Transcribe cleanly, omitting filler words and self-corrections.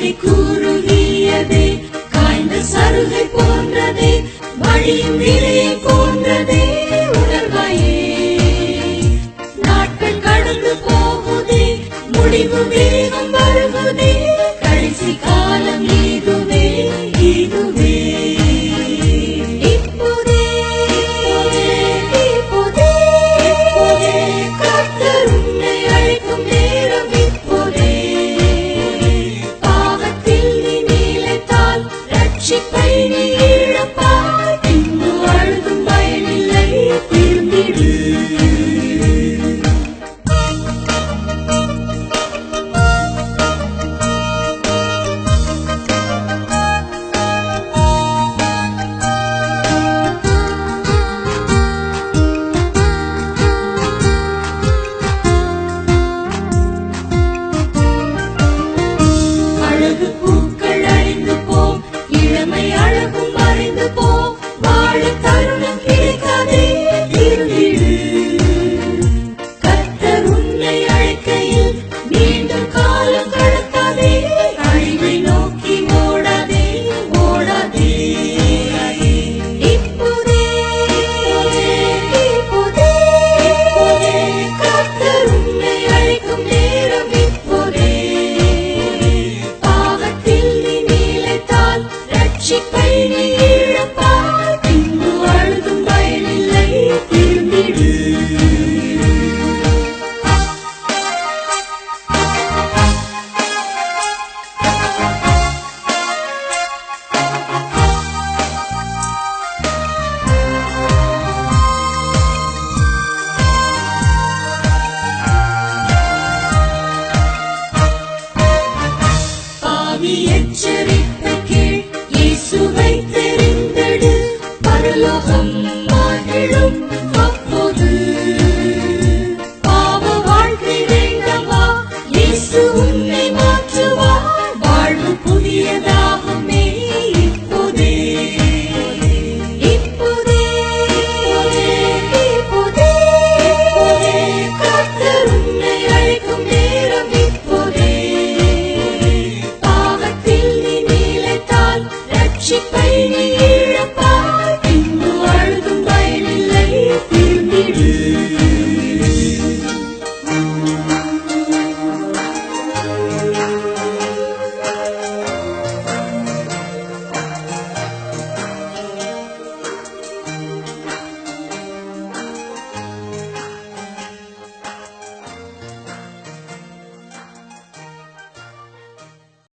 வாழ்க்கை கூறுகியதே, காய்ந்த சருகை போன்றதே, வழியும் விலையை போன்றதே. உணர்வாயே, நாட்கள் கடந்து போகுதே, முடிவு வேகம் வருவதே, கடைசி காலம் இதுவே இதுவே. இப்போதே இப்போதே இப்போதே கர்த்தர் உன்னை அழைக்கும் நேரம் இப்போதே. பாவத்தில் நீ நிலைத்தால் ரட்சிப்பை நீ இழப்பாய். பின்பு அழுதும் பயனில்லை, திரும்பிடு. அழகு பூக்கள் அழிந்து போம், இளமை அழகும் மறைந்து போம். வாழ தருணம் கிடைக்காதே, திரும்பிடு. கர்த்தர் உன்னை அழைக்கையில் மீண்டும் காலம் கடத்தாதே. அழிவை நோக்கி ஓடாதே ஓடாதே. இப்போதே இப்போதே இப்போதே கர்த்தர் உன்னை அழைக்கும் நேரம் இப்போதே. பாவத்தில் நீ நிலைத்தால் ரட்சிப்பை நீ இழப்பாய். பின்பு அழுதும் பயனில்லை, திரும்பிடு. பாவி எச்சரிப்பை கேள், இயேசுவை தெரிந்தெடு. பரலோகம் மகிழும் அப்போது. பாவ வாழ்க்கை வேண்டாமா, இயேசு உன்னை